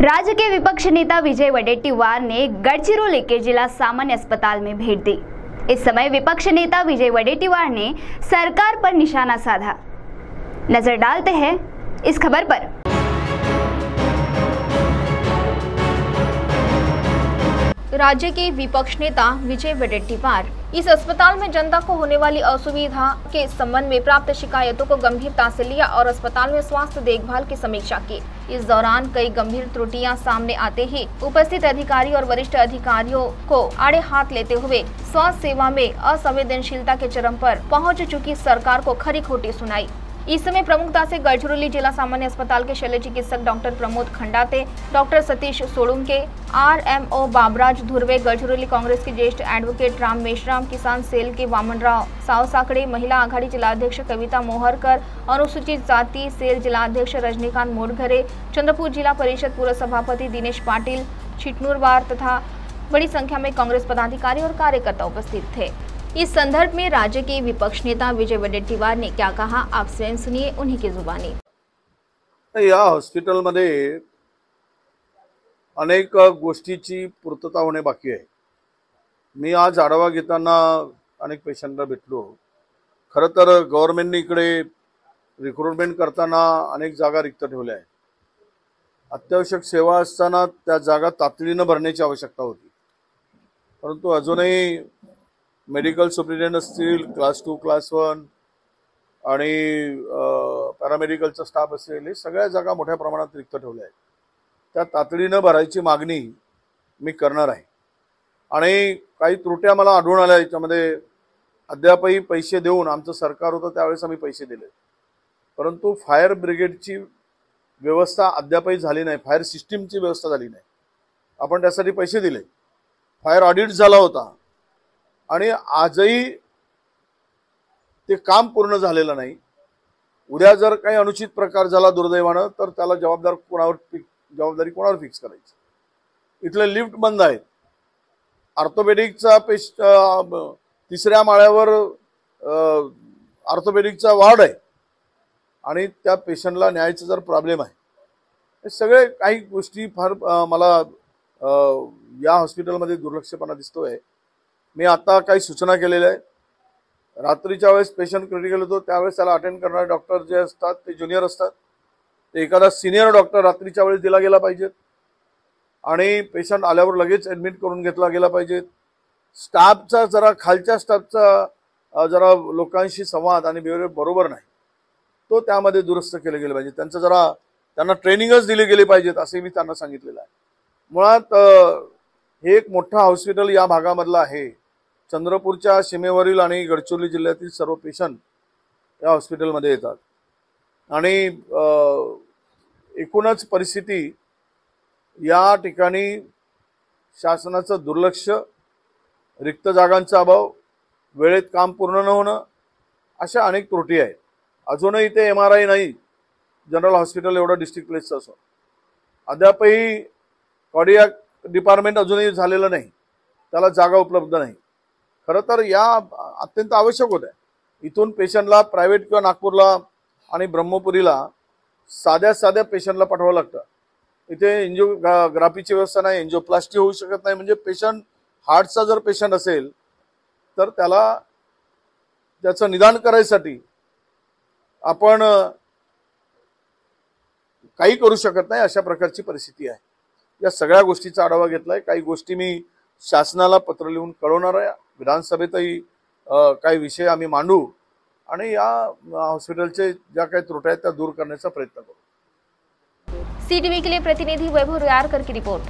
राज्य के विपक्ष नेता विजय वडेट्टीवार ने गढ़चिरौली के जिला सामान्य अस्पताल में भेंट दी। इस समय विपक्ष नेता विजय वडेट्टीवार ने सरकार पर निशाना साधा। नजर डालते हैं इस खबर पर। राज्य के विपक्ष नेता विजय वडेट्टीवार इस अस्पताल में जनता को होने वाली असुविधा के संबंध में प्राप्त शिकायतों को गंभीरता से लिया और अस्पताल में स्वास्थ्य देखभाल की समीक्षा की। इस दौरान कई गंभीर त्रुटियां सामने आते ही उपस्थित अधिकारी और वरिष्ठ अधिकारियों को आड़े हाथ लेते हुए स्वास्थ्य सेवा में असंवेदनशीलता के चरम पर पहुंच चुकी सरकार को खरी खोटी सुनाई। इस समय प्रमुखता से गढ़चिरौली जिला सामान्य अस्पताल के शल्य चिकित्सक doctor Pramod Khandate, doctor Satish Solunke, RMO Babraj Dhurve, Gadchiroli Congress के ज्येष्ठ एडवोकेट राम मेश्राम, किसान सेल के वामनराव सावसाकडे, महिला आघाड़ी जिलाध्यक्ष कविता मोहरकर, अनुसूचित जाति सेल जिलाध्यक्ष रजनीकांत मोडघरे, चंद्रपुर जिला परिषद पूर्व सभापति दिनेश पाटिल, छिटनूरवार तथा बड़ी संख्या में कांग्रेस पदाधिकारी और कार्यकर्ता उपस्थित थे। इस संदर्भ में राज्य के विपक्ष नेता विजय वडेट्टीवार ने क्या कहा, आप स्वयं सुनिए उन्हीं की जुबानी। या हॉस्पिटलमध्ये अनेक गोष्टीची पूर्तता होणे बाकी आहे। मी आज आढावा घेताना अनेक पेशंटला भेटलो। खरं तर गव्हर्नमेंटने इकडे रिक्रुटमेंट करताना अनेक जागा रिक्त ठेवल्या आहेत। अत्यावश्यक सेवा असताना त्या जागा तातडीने भरण्याची आवश्यकता होती, परंतु अजूनही मेडिकल सुप्रिटेंडेंट असतील, क्लास 2 क्लास 1 आणि पॅरामेडिकलचा स्टाफ असेल, हे सगळ्या जागा मोठ्या प्रमाणात रिक्त ठेवल्या आहेत। त्या तातडीने भरायची मागणी मी करणार आहे। आणि काही त्रुट्या मला आढळून आल्या याच्यामध्ये। अद्यापही पैसे देऊन आमचं सरकार होतं त्यावेळेस आम्ही पैसे दिले, परंतु फायर ब्रिगेडची व्यवस्था अद्यापही झाली नाही, फायर सिस्टीमची व्यवस्था झाली नाही। आपण त्यासाठी पैसे दिले, फायर ऑडिट झाला होता आणि आजही ते काम पूर्ण झालेलं नाही। उद्या जर काही अनुचित प्रकार झाला दुर्दैवानं तर त्याला जबाबदारी कोणावर फिक्स करायची। इथले लिफ्ट बंद आहेत। ऑर्थोपेडिकचा तिसऱ्या माळ्यावर ऑर्थोपेडिकचा वार्ड आहे आणि त्या पेशंटला न्यायचा जर प्रॉब्लेम आहे। हे सगळे काही गोष्टी फार मला या हॉस्पिटलमध्ये दुर्लक्षपणा दिसतोय। मी आता काही सूचना केलेल्या आहेत। रात्रीच्या वेळेस पेशंट क्रिटिकल होतो त्यावेळेस त्याला अटेंड करणारे डॉक्टर जे असतात ते ज्युनियर असतात, ते एखादा सिनियर डॉक्टर रात्रीच्या वेळेस दिला गेला पाहिजे आणि पेशंट आल्यावर लगेच ऍडमिट करून घेतला गेला पाहिजे। स्टाफचा जरा खालच्या स्टाफचा जरा लोकांशी संवाद आणि बिहेवियर बरोबर नाही, तो त्यामध्ये दुरुस्त केले गेले पाहिजे। त्यांना ट्रेनिंगच दिली गेली पाहिजेत असे मी त्यांना सांगितलेलं आहे। मुळात हे एक मोठं हॉस्पिटल या भागामधलं आहे। चंद्रपूरच्या सीमेवरील आणि गडचिरोली जिल्ह्यातील सर्व पेशंट या हॉस्पिटलमध्ये येतात आणि एकूणच परिस्थिती या ठिकाणी शासनाचं दुर्लक्ष, रिक्त जागांचा अभाव, वेळेत काम पूर्ण न होणं, अशा अनेक त्रुटी आहेत। अजूनही ते MRI नाही, जनरल हॉस्पिटल एवढं डिस्ट्रिक्ट प्लेसचं असो। अद्यापही कार्डियाक डिपार्टमेंट अजूनही झालेलं नाही, त्याला जागा उपलब्ध नाही। खरं तर या अत्यंत आवश्यक होत्या। इथून पेशंटला प्रायव्हेट किंवा नागपूरला आणि ब्रह्मपुरीला साध्या पेशंटला पाठवावं लागतं। इथे एंजिओग्राफीची व्यवस्था नाही, एंजिओप्लास्टी होऊ शकत नाही। म्हणजे पेशंट हार्टचा जर पेशंट असेल तर त्याचं निदान करायसाठी आपण काही करू शकत नाही, अशा प्रकारची परिस्थिती आहे। या सगळ्या गोष्टीचा आढावा घेतलाय। काही गोष्टी मी शासनाला पत्र लिहून कळवणार आहे। विधानसभेतही काही विषय आम्ही मांडू आणि या हॉस्पिटलचे ज्या काही त्रुट्या आहेत त्या दूर करण्याचा प्रयत्न करू। CTV के लिए प्रतिनिधि वैभव रुयारकर की रिपोर्ट।